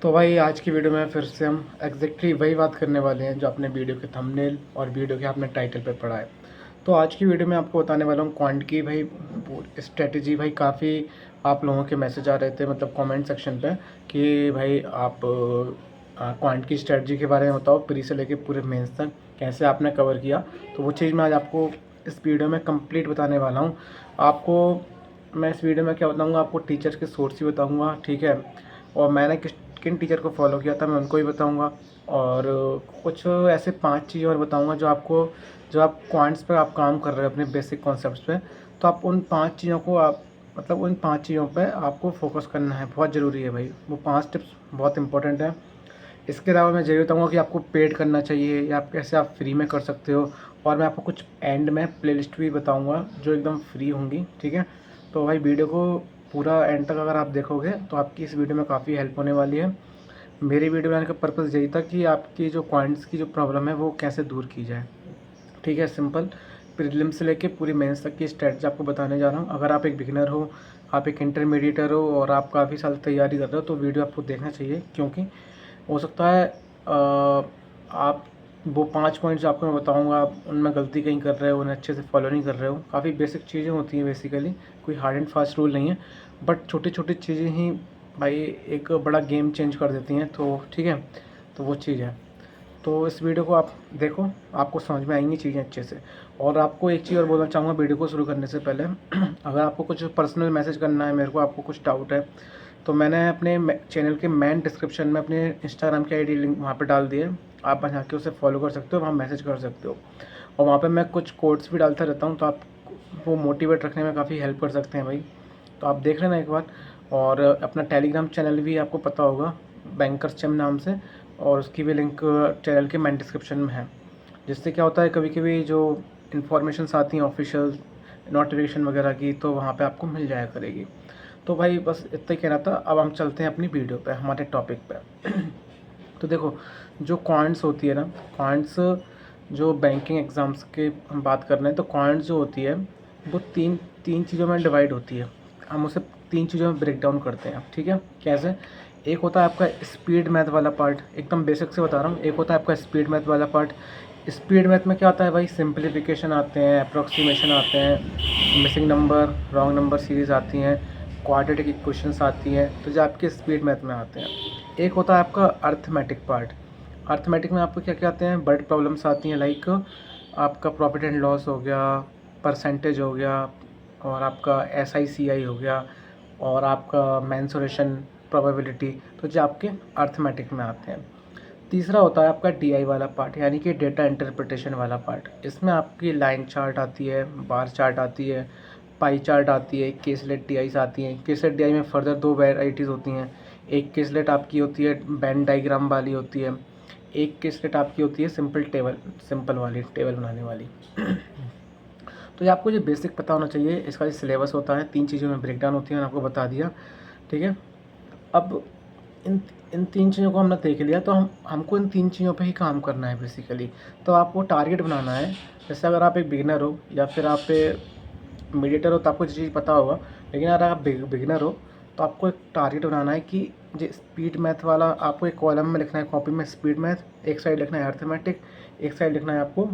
तो भाई आज की वीडियो में फिर से हम एग्जैक्टली वही बात करने वाले हैं जो आपने वीडियो के थंबनेल और वीडियो के आपने टाइटल पे पढ़ा है। तो आज की वीडियो में आपको बताने वाला हूँ क्वांट की भाई स्ट्रेटजी। भाई काफ़ी आप लोगों के मैसेज आ रहे थे मतलब कमेंट सेक्शन पे कि भाई आप क्वांट की स्ट्रेटजी के बारे में बताओ, प्री से लेके पूरे मेंस तक कैसे आपने कवर किया। तो वो चीज़ मैं आज आपको इस वीडियो में कंप्लीट बताने वाला हूँ। आपको मैं इस वीडियो में क्या बताऊँगा, आपको टीचर्स के सोर्स ही बताऊँगा, ठीक है। और मैंने किन टीचर को फॉलो किया था मैं उनको ही बताऊंगा। और कुछ ऐसे 5 चीज़ और बताऊंगा जो आपको, जो आप क्वांट्स पे आप काम कर रहे हो अपने बेसिक कॉन्सेप्ट्स पे, तो आप उन 5 चीज़ों को आप मतलब उन 5 चीज़ों पे आपको फोकस करना है। बहुत ज़रूरी है भाई, वो 5 टिप्स बहुत इंपॉर्टेंट है। इसके अलावा मैं ज़रूर बताऊंगा कि आपको पेड करना चाहिए या आप कैसे आप फ्री में कर सकते हो। और मैं आपको कुछ एंड में प्लेलिस्ट भी बताऊंगा जो एकदम फ्री होंगी, ठीक है। तो भाई वीडियो को पूरा एंड तक अगर आप देखोगे तो आपकी इस वीडियो में काफ़ी हेल्प होने वाली है। मेरी वीडियो बनाने का पर्पज़ यही था कि आपकी जो क्वांट्स की जो प्रॉब्लम है वो कैसे दूर की जाए, ठीक है। सिंपल प्रीलिम्स से लेके पूरी मेंस तक की स्ट्रेटजी आपको बताने जा रहा हूँ। अगर आप एक बिगिनर हो, आप एक इंटरमीडिएटर हो और आप काफ़ी साल तैयारी कर रहे हो तो वीडियो आपको देखना चाहिए, क्योंकि हो सकता है आप वो 5 पॉइंट्स आपको मैं बताऊंगा आप उनमें गलती कहीं कर रहे हो, उन्हें अच्छे से फॉलो नहीं कर रहे हो। काफ़ी बेसिक चीज़ें होती हैं बेसिकली, कोई हार्ड एंड फास्ट रूल नहीं है, बट छोटी छोटी चीज़ें ही भाई एक बड़ा गेम चेंज कर देती हैं। तो ठीक है, तो वो चीज़ है। तो इस वीडियो को आप देखो, आपको समझ में आएंगी चीज़ें अच्छे से। और आपको एक चीज़ और बोलना चाहूँगा वीडियो को शुरू करने से पहले अगर आपको कुछ पर्सनल मैसेज करना है मेरे को, आपको कुछ डाउट है, तो मैंने अपने चैनल के मेन डिस्क्रिप्शन में अपने इंस्टाग्राम की आईडी लिंक वहाँ पे डाल दी है। आप वहाँ के उसे फॉलो कर सकते हो, वहाँ मैसेज कर सकते हो। और वहाँ पे मैं कुछ कोड्स भी डालता रहता हूँ, तो आप वो मोटिवेट रखने में काफ़ी हेल्प कर सकते हैं भाई। तो आप देख लेना एक बार। और अपना टेलीग्राम चैनल भी आपको पता होगा, बैंकर चैम नाम से, और उसकी भी लिंक चैनल के मेन डिस्क्रिप्शन में है। जिससे क्या होता है, कभी कभी जो इन्फॉर्मेशंस आती हैं ऑफिशियल नोटिफिकेशन वगैरह की, तो वहाँ पे आपको मिल जाया करेगी। तो भाई बस इतना ही कहना था। अब हम चलते हैं अपनी वीडियो पे, हमारे टॉपिक पे। तो देखो, जो क्वांट्स होती है ना, क्वांट्स जो बैंकिंग एग्ज़ाम्स के हम बात कर रहे हैं, तो क्वांट्स जो होती है वो तीन तीन चीज़ों में डिवाइड होती है। हम उसे 3 चीज़ों में ब्रेक डाउन करते हैं, ठीक है। कैसे? एक होता है आपका स्पीड मैथ वाला पार्ट, एकदम बेसिक से बता रहा हूँ। एक होता है आपका स्पीड मैथ वाला पार्ट। स्पीड मैथ में क्या आता है भाई, सिंप्लीफिकेशन आते हैं, अप्रोक्सीमेशन आते हैं, missing number, wrong number series आती हैं, क्वाड्रेटिक इक्वेशंस आती हैं, तो जो आपके स्पीड मैथ में आते हैं। एक होता है आपका अर्थमेटिक पार्ट। अर्थमेटिक में आपको क्या क्या आते हैं, बर्ड प्रॉब्लम्स आती हैं, लाइक आपका प्रॉफिट एंड लॉस हो गया, परसेंटेज हो गया, और आपका SICI हो गया, और आपका मेंसुरेशन प्रोबेबिलिटी, तो जो आपके अर्थमेटिक में आते हैं। तीसरा होता है आपका DI वाला पार्ट, यानी कि डेटा इंटरप्रिटेशन वाला पार्ट। इसमें आपकी लाइन चार्ट आती है, बार चार्ट आती है, पाई चार्ट आती है, केसलेट DIs आती हैं। केसलेट DI में फर्दर 2 वैराइटीज़ होती हैं। एक केसलेट आपकी होती है बेन डायग्राम वाली होती है, एक केसलेट आपकी होती है सिंपल वाली टेबल बनाने वाली। तो ये आपको जो बेसिक पता होना चाहिए। इसका जो सिलेबस होता है 3 चीज़ों में ब्रेकडाउन होती है, मैंने आपको बता दिया, ठीक है। अब इन इन 3 चीज़ों को हमने देख लिया, तो हमको इन 3 चीज़ों पे ही काम करना है बेसिकली। तो आपको टारगेट बनाना है। जैसे अगर आप एक बिगिनर हो या फिर आप मीडिएटर हो तो आपको ये चीज़ पता होगा, लेकिन अगर आप बिगिनर हो तो आपको एक टारगेट बनाना है कि जो स्पीड मैथ वाला आपको एक कॉलम में लिखना है, कॉपी में स्पीड मैथ, एक साइड लिखना है अर्थमेटिक, एक साइड लिखना है आपको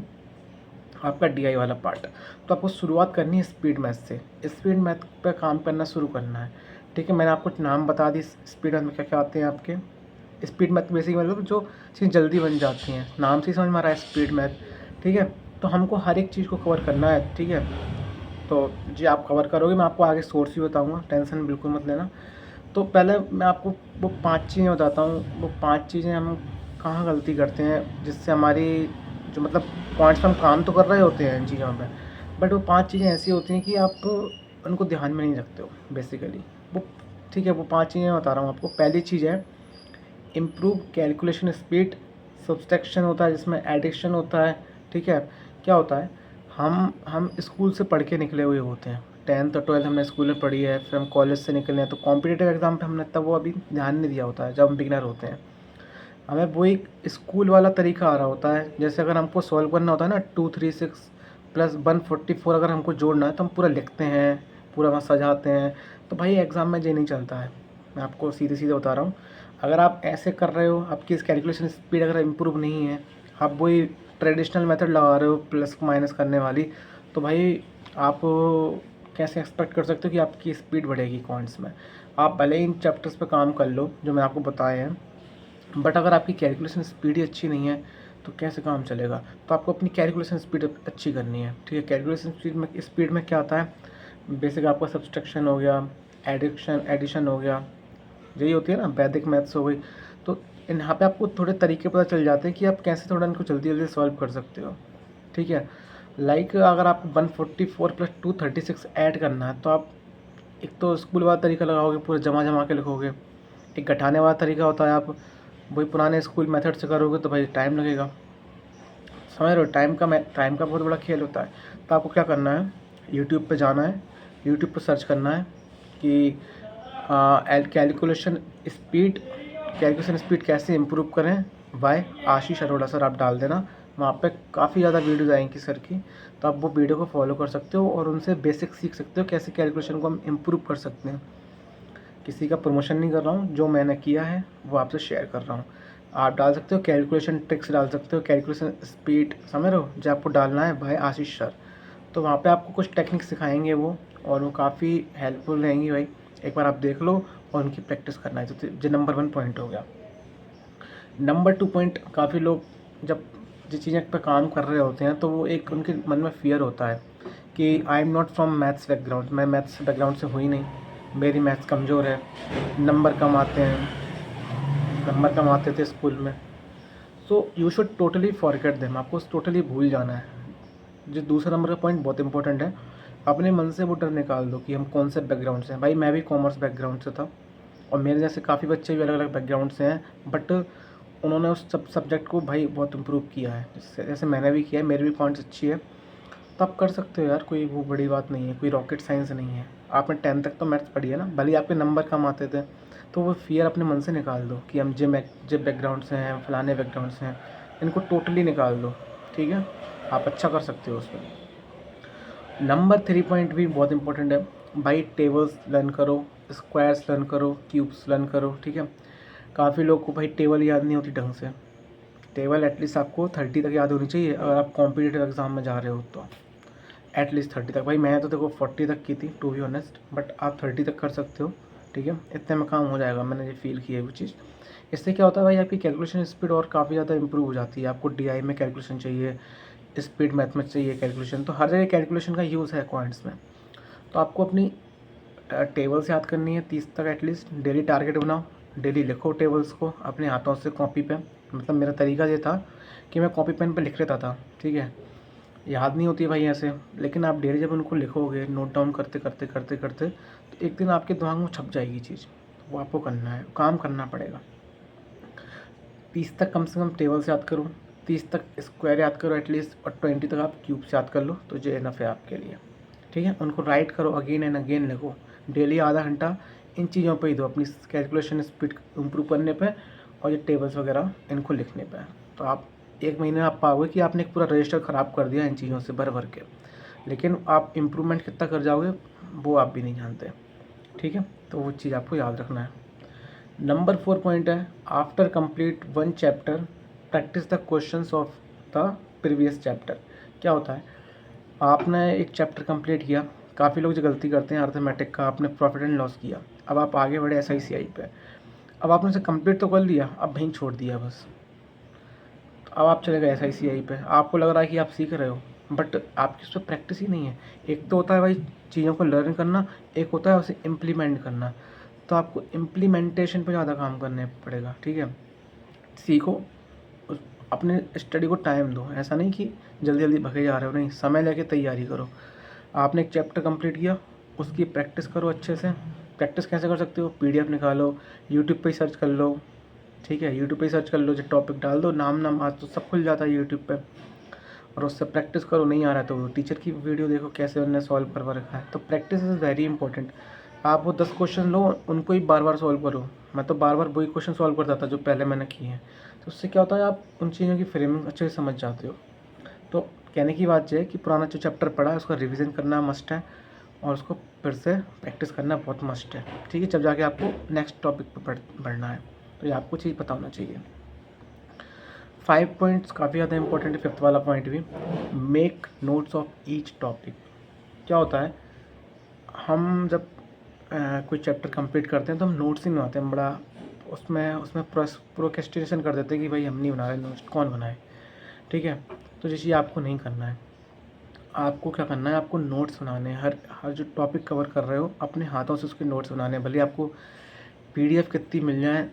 आपका DI वाला पार्ट। तो आपको शुरुआत करनी है स्पीड मैथ से, स्पीड मैथ पे काम करना शुरू करना है, ठीक है। मैंने आपको नाम बता दी स्पीड मैथ में क्या क्या आते हैं आपके। स्पीड मैथ बेसिक मतलब जो चीज़ जल्दी बन जाती हैं, नाम से ही समझ में आ रहा है स्पीड मैथ, ठीक है। तो हमको हर एक चीज़ को कवर करना है, ठीक है। तो जी आप कवर करोगे, मैं आपको आगे सोर्स भी बताऊँगा, टेंशन बिल्कुल मत लेना। तो पहले मैं आपको वो 5 चीज़ें बताता हूँ, वो 5 चीज़ें हम कहाँ गलती करते हैं जिससे हमारी जो मतलब पॉइंट्स पे हम काम तो कर रहे होते हैं इन चीज़ों पे, बट वो 5 चीज़ें ऐसी होती हैं कि आप उनको ध्यान में नहीं रखते हो बेसिकली वो, ठीक है। वो 5 चीज़ें मैं बता रहा हूँ आपको। पहली चीज़ है इम्प्रूव कैलकुलेशन स्पीड। सब्सट्रैक्शन होता है जिसमें एडिक्शन होता है, ठीक है। क्या होता है, हम स्कूल से पढ़ के निकले हुए होते हैं, 10th और 12th हमने स्कूल में पढ़ी है, फिर हम कॉलेज से निकले हैं, तो कॉम्पिटिटिव एग्ज़ाम पे हमने तब वो अभी ध्यान नहीं दिया होता है जब हम बिगनर होते हैं। हमें वो एक स्कूल वाला तरीका आ रहा होता है। जैसे अगर हमको सॉल्व करना होता है ना, 236 प्लस 144 अगर हमको जोड़ना है तो हम पूरा लिखते हैं, पूरा वहाँ सजाते हैं। तो भाई एग्ज़ाम में ये नहीं चलता है, मैं आपको सीधे सीधे बता रहा हूँ। अगर आप ऐसे कर रहे हो, आपकी इस कैलकुलेशन स्पीड अगर इम्प्रूव नहीं है, आप वही ट्रेडिशनल मेथड लगा रहे हो प्लस माइनस करने वाली, तो भाई आप कैसे एक्सपेक्ट कर सकते हो कि आपकी स्पीड बढ़ेगी क्वांट्स में। आप भले ही इन चैप्टर्स पे काम कर लो जो मैंने आपको बताए हैं, बट अगर आपकी कैलकुलेशन स्पीड ही अच्छी नहीं है तो कैसे काम चलेगा। तो आपको अपनी कैलकुलेशन स्पीड अच्छी करनी है, ठीक है। कैलकुलेशन स्पीड में क्या होता है, बेसिक आपका सब्सट्रैक्शन हो गया, एडिशन हो गया, यही होती है ना, वैदिक मैथ्स हो गई। तो यहाँ पे आपको थोड़े तरीके पता चल जाते हैं कि आप कैसे थोड़ा इनको जल्दी जल्दी सॉल्व कर सकते हो, ठीक है। लाइक अगर आपको 144 + 236 ऐड करना है, तो आप एक तो स्कूल वाला तरीका लगाओगे, पूरा जमा जमा के लिखोगे। एक घटाने वाला तरीका होता है, आप वही पुराने स्कूल मेथड से करोगे तो भाई टाइम लगेगा, समझ रहे हो। टाइम का बहुत बड़ा खेल होता है। तो आपको क्या करना है, यूट्यूब पे जाना है, यूट्यूब पे सर्च करना है कि कैलकुलेशन स्पीड कैसे इम्प्रूव करें बाय आशीष अरोड़ा सर, आप डाल देना। वहाँ पे काफ़ी ज़्यादा वीडियोज़ आएंगी सर की, तो आप वो वीडियो को फॉलो कर सकते हो और उनसे बेसिक सीख सकते हो कैसे कैलकुलेशन को हम इम्प्रूव कर सकते हैं। किसी का प्रमोशन नहीं कर रहा हूँ, जो मैंने किया है वो आपसे शेयर कर रहा हूँ। आप डाल सकते हो कैलकुलेशन ट्रिक्स, डाल सकते हो कैलकुलेशन स्पीड, समझ रहे हो, जो आपको डालना है भाई आशीष सर। तो वहाँ पे आपको कुछ टेक्निक सिखाएंगे वो, और वो काफ़ी हेल्पफुल रहेंगी भाई। एक बार आप देख लो और उनकी प्रैक्टिस करना है। तो जो नंबर 1 पॉइंट हो गया। नंबर 2 पॉइंट, काफ़ी लोग जब जिस चीज़ें पर काम कर रहे होते हैं तो वो एक उनके मन में फियर होता है कि I am not from maths background, मैं मैथ्स बैकग्राउंड से हुई नहीं, मेरी मैथ्स कमज़ोर है, नंबर कम आते हैं, नंबर कम आते थे स्कूल में। So you should totally forget them, आपको टोटली भूल जाना है। जो दूसरा नंबर का पॉइंट बहुत इंपॉर्टेंट है, अपने मन से वो डर निकाल दो कि हम कौन से बैकग्राउंड से हैं। भाई मैं भी कॉमर्स बैकग्राउंड से था, और मेरे जैसे काफ़ी बच्चे भी अलग अलग बैकग्राउंड से हैं, बट उन्होंने उस सब्जेक्ट को भाई बहुत इम्प्रूव किया है, जैसे मैंने भी किया है, मेरी भी पॉइंट्स अच्छी है। तो आप कर सकते हो यार, कोई वो बड़ी बात नहीं है, कोई रॉकेट साइंस नहीं है। आपने 10th तक तो मैथ्स पढ़ी है ना, भले ही आपके नंबर कम आते थे, तो वो फियर अपने मन से निकाल दो कि हम जिम बैकग्राउंड से हैं, फलाने बैकग्राउंड से हैं, इनको टोटली निकाल दो, ठीक है। आप अच्छा कर सकते हो उसमें। नंबर 3 पॉइंट भी बहुत इंपॉर्टेंट है भाई, टेबल्स लर्न करो, स्क्वायर्स लर्न करो, क्यूब्स लर्न करो, ठीक है। काफ़ी लोग को भाई टेबल याद नहीं होती ढंग से। टेबल एटलीस्ट आपको 30 तक याद होनी चाहिए अगर आप कॉम्पिटिटिव एग्जाम में जा रहे हो तो। एटलीस्ट 30 तक, भाई मैं तो देखो 40 तक की थी टू बी ऑनेस्ट, बट आप 30 तक कर सकते हो, ठीक है। इतने में काम हो जाएगा, मैंने ये फील किया है वो चीज़। इससे क्या होता है भाई, आपकी कैलकुलेशन स्पीड और काफ़ी ज़्यादा इंप्रूव हो जाती है। आपको डीआई में कैलकुलेशन चाहिए, स्पीड मैथ में चाहिए कैलकुलेशन, तो हर जगह कैलकुलेशन का यूज़ है क्वांट्स में। तो आपको अपनी टेबल्स याद करनी है 30 तक एटलीस्ट। डेली टारगेट बनाओ, डेली लिखो टेबल्स को अपने हाथों से कॉपी पे। मतलब मेरा तरीका ये था कि मैं कॉपी पेन पे लिख लेता था, ठीक है। याद नहीं होती है भाई ऐसे, लेकिन आप डेली जब उनको लिखोगे, नोट डाउन करते करते करते करते, तो एक दिन आपके दिमाग में छप जाएगी चीज़। वो आपको करना है, काम करना पड़ेगा। 30 तक कम से कम टेबल्स याद करो, 30 तक स्क्वायर याद करो एटलीस्ट, और 20 तक आप क्यूब्स याद कर लो, तो ये इनफ है आपके लिए, ठीक है। उनको राइट करो, अगेन एंड अगेन लिखो, डेली आधा घंटा इन चीज़ों पे ही दो, अपनी कैलकुलेशन स्पीड इम्प्रूव करने पे और ये टेबल्स वगैरह इनको लिखने पे। तो आप 1 महीने में आप पाओगे कि आपने एक पूरा रजिस्टर ख़राब कर दिया इन चीज़ों से भर भर के, लेकिन आप इम्प्रूवमेंट कितना कर जाओगे वो आप भी नहीं जानते, ठीक है। तो वो चीज़ आपको याद रखना है। नंबर 4 पॉइंट है, after complete 1 chapter practice the questions of the previous chapter. क्या होता है, आपने एक चैप्टर कंप्लीट किया, काफ़ी लोग जो गलती करते हैं अर्थमेटिक का, आपने प्रॉफिट एंड लॉस किया, अब आप आगे बढ़े SICI पे, अब आपने उसे कंप्लीट तो कर लिया, अब वहीं छोड़ दिया बस। तो अब आप चले गए SICI पे, आपको लग रहा है कि आप सीख रहे हो, बट आपकी उस पर प्रैक्टिस ही नहीं है। एक तो होता है भाई चीज़ों को लर्न करना, एक होता है उसे इम्प्लीमेंट करना। तो आपको इम्प्लीमेंटेशन पे ज़्यादा काम करने पड़ेगा, ठीक है। सीखो, अपने स्टडी को टाइम दो, ऐसा नहीं कि जल्दी जल्दी भगे जा रहे हो, नहीं, समय लेके तैयारी करो। आपने एक चैप्टर कंप्लीट किया, उसकी प्रैक्टिस करो अच्छे से। प्रैक्टिस कैसे कर सकते हो, PDF निकालो, यूट्यूब पे ही सर्च कर लो, ठीक है। यूट्यूब पे ही सर्च कर लो, जो टॉपिक डाल दो, नाम आज तो सब खुल जाता है यूट्यूब पे, और उससे प्रैक्टिस करो। नहीं आ रहा है तो टीचर की वीडियो देखो कैसे उन्होंने सॉल्व करवा रखा है। तो प्रैक्टिस इज़ वेरी इंपॉर्टेंट। आप वो 10 क्वेश्चन लो, उनको ही बार बार सॉल्व करो। मैं तो बार बार वही क्वेश्चन सॉल्व करता था जो पहले मैंने किए हैं। तो उससे क्या होता है, आप उन चीज़ों की फ्रेमिंग अच्छे से समझ जाते हो। तो कहने की बात यह है कि पुराना जो चैप्टर पढ़ा है उसका रिवीजन करना मस्ट है, और उसको फिर से प्रैक्टिस करना बहुत मस्ट है, ठीक है। जब जाके आपको नेक्स्ट टॉपिक पर बढ़ना है। तो ये आपको चीज़ पता होना चाहिए। 5 पॉइंट्स काफ़ी ज़्यादा इंपॉर्टेंट है। 5th वाला पॉइंट भी, make notes of each topic. क्या होता है, हम जब कोई चैप्टर कंप्लीट करते हैं तो हम नोट्स ही नहीं बनाते हैं, बड़ा उसमें उसमें प्रोक्रेस्टिनेशन कर देते हैं कि भाई हम नहीं बना रहे नोट्स, कौन बनाए। ठीक है, तो ये चीज़ आपको नहीं करना है। आपको क्या करना है, आपको नोट्स बनाने हैं। हर हर जो टॉपिक कवर कर रहे हो अपने हाथों से उसके नोट्स बनाने हैं। भले आपको पीडीएफ कितनी मिल जाए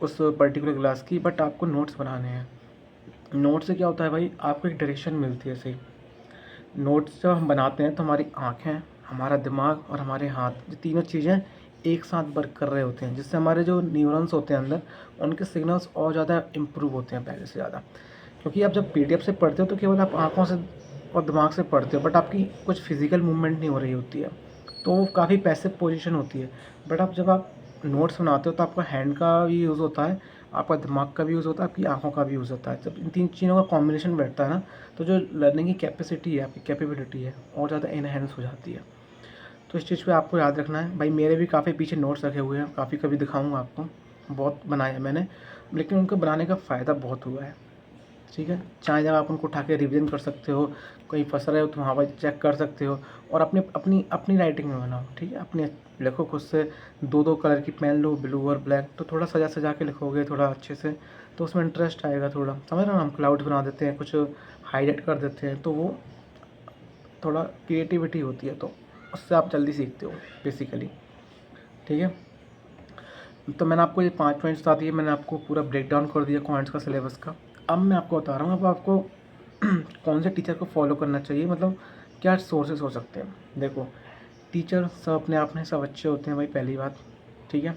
उस पर्टिकुलर क्लास की, बट आपको नोट्स बनाने हैं। नोट से क्या होता है भाई, आपको एक डायरेक्शन मिलती है सही। नोट्स जब हम बनाते हैं तो हमारी आँखें, हमारा दिमाग और हमारे हाथ, ये तीनों चीज़ें एक साथ वर्क कर रहे होते हैं, जिससे हमारे जो न्यूरॉन्स होते हैं अंदर, उनके सिग्नल्स और ज़्यादा इम्प्रूव होते हैं पहले से ज़्यादा। क्योंकि आप जब पीडीएफ से पढ़ते हो तो केवल आप आँखों से और दिमाग से पढ़ते हो, बट आपकी कुछ फिजिकल मूवमेंट नहीं हो रही होती है, तो वो काफ़ी पैसिव पोजीशन होती है। बट आप जब आप नोट्स बनाते हो तो आपका हैंड का भी यूज़ होता है, आपका दिमाग का भी यूज़ होता है, आपकी आँखों का भी यूज़ होता है। जब इन तीन चीज़ों का कॉम्बिनेशन बैठता है ना, तो जो लर्निंग की कैपेसिटी है, आपकी कैपेबिलिटी है, और ज़्यादा इनहेंस हो जाती है। तो इस चीज़ पे आपको याद रखना है भाई। मेरे भी काफ़ी पीछे नोट्स रखे हुए हैं, काफ़ी कभी दिखाऊंगा आपको, बहुत बनाए हैं मैंने, लेकिन उनको बनाने का फ़ायदा बहुत हुआ है। ठीक है, चाहे जब आप उनको उठा के रिविज़न कर सकते हो, कहीं फँस रहे हो तो वहाँ पर चेक कर सकते हो, और अपनी अपनी अपनी राइटिंग में बनाओ। ठीक है, अपने लिखो खुद से, दो दो कलर की पेन लो, ब्लू और ब्लैक, तो थोड़ा सजा सजा के लिखोगे थोड़ा अच्छे से, तो उसमें इंटरेस्ट आएगा थोड़ा। समझ रहे हो, हम क्लाउड बना देते हैं, कुछ हाईलाइट कर देते हैं, तो वो थोड़ा क्रिएटिविटी होती है, तो उससे आप जल्दी सीखते हो बेसिकली। ठीक है, तो मैंने आपको ये 5 पॉइंट्स बता दिए, मैंने आपको पूरा ब्रेक डाउन कर दिया क्वांट्स का सिलेबस का। अब मैं आपको बता रहा हूँ अब आपको कौन से टीचर को फॉलो करना चाहिए, मतलब क्या सोर्सेस हो सकते हैं। देखो, टीचर सब अपने आप में सब अच्छे होते हैं भाई, पहली बात। ठीक है,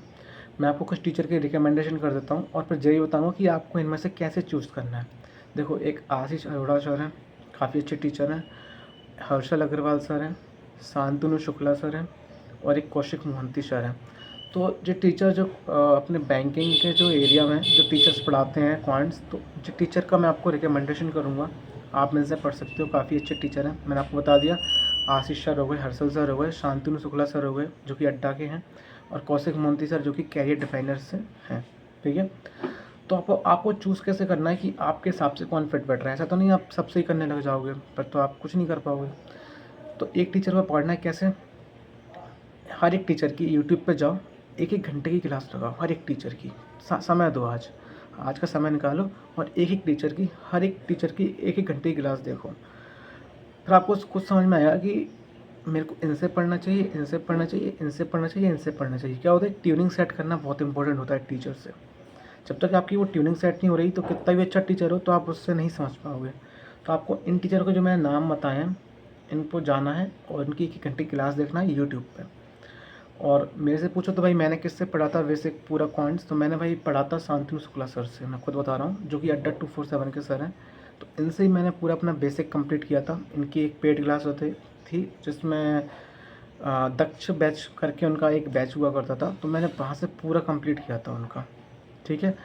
मैं आपको कुछ टीचर के रिकमेंडेशन कर देता हूँ, और फिर यही बताऊँगा कि आपको इनमें से कैसे चूज़ करना है। देखो, एक आशीष अरोड़ा सर हैं, काफ़ी अच्छे टीचर हैं। हर्षल अग्रवाल सर हैं, शांतनु शुक्ला सर हैं, और एक कौशिक मोहंती सर हैं। तो जो टीचर जो अपने बैंकिंग के जो एरिया में जो टीचर्स पढ़ाते हैं क्वांट्स, तो जो टीचर का मैं आपको रिकमेंडेशन करूँगा, आप मेरे से पढ़ सकते हो, काफ़ी अच्छे टीचर हैं। मैंने आपको बता दिया, आशीष सर हो गए, हर्षल सर हो गए, शांतनु शुक्ला सर हो गए जो कि अड्डा के हैं, और कौशिक मोहंती सर जो कि कैरियर डिफाइनर से हैं। ठीक है, तो आपको चूज़ कैसे करना है कि आपके हिसाब से कौन फिट बैठ रहा है। ऐसा तो नहीं आप सबसे ही करने लग जाओगे, पर तो आप कुछ नहीं कर पाओगे। तो एक टीचर को पढ़ना है कैसे, हर एक टीचर की यूट्यूब पे जाओ, एक एक घंटे की क्लास लगाओ हर एक टीचर की। समय दो, आज का समय निकालो, और एक एक टीचर की, हर एक टीचर की एक एक घंटे की क्लास देखो। फिर आपको कुछ समझ में आएगा कि मेरे को इनसे पढ़ना चाहिए, इनसे पढ़ना चाहिए, इनसे पढ़ना चाहिए, इनसे पढ़ना चाहिए। क्या होता है, ट्यूनिंग सेट करना बहुत इंपॉर्टेंट होता है टीचर से। जब तक आपकी वो ट्यूनिंग सेट नहीं हो रही, तो कितना भी अच्छा टीचर हो तो आप उससे नहीं समझ पाओगे। तो आपको इन टीचर को जो मैंने नाम बताए हैं, इनको जाना है, और इनकी एक घंटे की क्लास देखना है यूट्यूब पे। और मेरे से पूछो तो भाई मैंने किससे पढ़ा था वैसे पूरा क्वांट्स, तो मैंने भाई पढ़ा था शांतनु शुक्ला सर से, मैं खुद बता रहा हूँ, जो कि अड्डा 247 के सर हैं। तो इनसे ही मैंने पूरा अपना बेसिक कंप्लीट किया था। इनकी एक पेड क्लास होती थी, जिसमें दक्ष बैच करके उनका एक बैच हुआ करता था, तो मैंने वहाँ से पूरा कंप्लीट किया था उनका। ठीक है,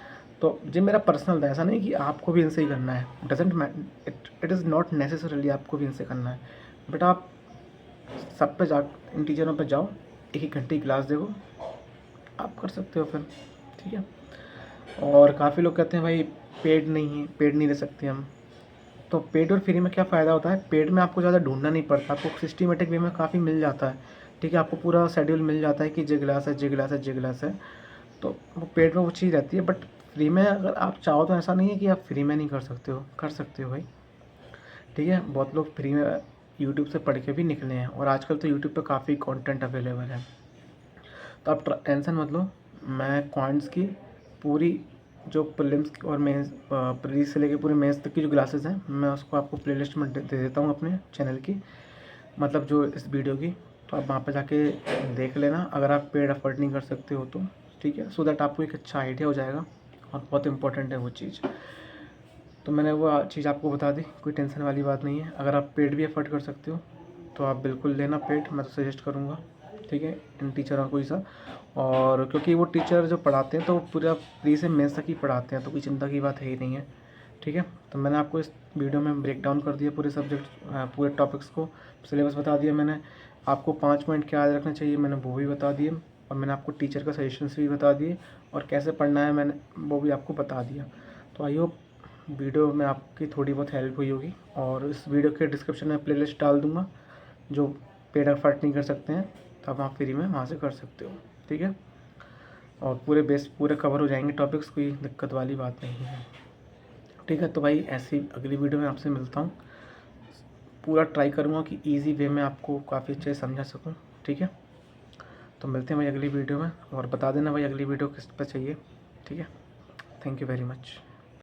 तो ये मेरा पर्सनल था, ऐसा नहीं कि आपको भी इनसे ही करना है। इट इज़ नॉट नेसेसरली आपको भी इनसे करना है, बट आप सब पे जा, इन टीचरों पे जाओ, एक एक घंटे की क्लास देखो, आप कर सकते हो फिर। ठीक है, और काफ़ी लोग कहते हैं भाई पेड नहीं है, पेड नहीं ले सकते हम। तो पेड और फ्री में क्या फ़ायदा होता है, पेड में आपको ज़्यादा ढूंढना नहीं पड़ता, आपको सिस्टमेटिक वे में काफ़ी मिल जाता है। ठीक है, आपको पूरा शेड्यूल मिल जाता है कि जे क्लास है, जे क्लास है, जे क्लास है। तो वो पेड में वो चीज़ रहती है, बट फ्री में अगर आप चाहो तो ऐसा नहीं है कि आप फ्री में नहीं कर सकते हो, कर सकते हो भाई। ठीक है, बहुत लोग फ्री में यूट्यूब से पढ़ के भी निकले हैं, और आजकल तो यूट्यूब पे काफ़ी कंटेंट अवेलेबल है। तो आप टेंशन मत लो, मैं क्वांट्स की पूरी जो प्रीलिम्स और मेंस, प्रीली से लेके पूरे मेंस तक की जो क्लासेस हैं, मैं उसको आपको प्लेलिस्ट में दे देता हूँ अपने चैनल की, मतलब जो इस वीडियो की। तो आप वहाँ पे जाके देख लेना, अगर आप पेड अफोर्ड नहीं कर सकते हो तो। ठीक है, सो दैट आपको एक अच्छा आइडिया हो जाएगा, और बहुत इंपॉर्टेंट है वो चीज़। तो मैंने वो चीज़ आपको बता दी, कोई टेंशन वाली बात नहीं है। अगर आप पेड भी अफोर्ड कर सकते हो तो आप बिल्कुल लेना पेड, मैं तो सजेस्ट करूँगा। ठीक है, इन टीचरों को ही सब, और क्योंकि वो टीचर जो पढ़ाते हैं तो वो पूरा प्री से मेंस तक ही पढ़ाते हैं, तो कोई चिंता की बात है ही नहीं है। ठीक है, तो मैंने आपको इस वीडियो में ब्रेक डाउन कर दिया पूरे सब्जेक्ट, पूरे टॉपिक्स को, सिलेबस बता दिया मैंने। आपको 5 पॉइंट क्या याद रखना चाहिए मैंने वो भी बता दिए, और मैंने आपको टीचर का सजेशंस भी बता दिए, और कैसे पढ़ना है मैंने वो भी आपको बता दिया। तो आई होप वीडियो में आपकी थोड़ी बहुत हेल्प हुई होगी, और इस वीडियो के डिस्क्रिप्शन में प्लेलिस्ट डाल दूँगा जो पेड एफर्ट नहीं कर सकते हैं, तब आप फ्री में वहाँ से कर सकते हो, ठीक है। और पूरे कवर हो जाएंगे टॉपिक्स, कोई दिक्कत वाली बात नहीं है, ठीक है। तो भाई ऐसी अगली वीडियो में आपसे मिलता हूँ। पूरा ट्राई करूँगा कि ईजी वे में आपको काफ़ी अच्छे से समझा सकूँ, ठीक है। तो मिलते हैं भाई अगली वीडियो में, और बता देना भाई अगली वीडियो किस पर चाहिए, ठीक है। Thank you very much.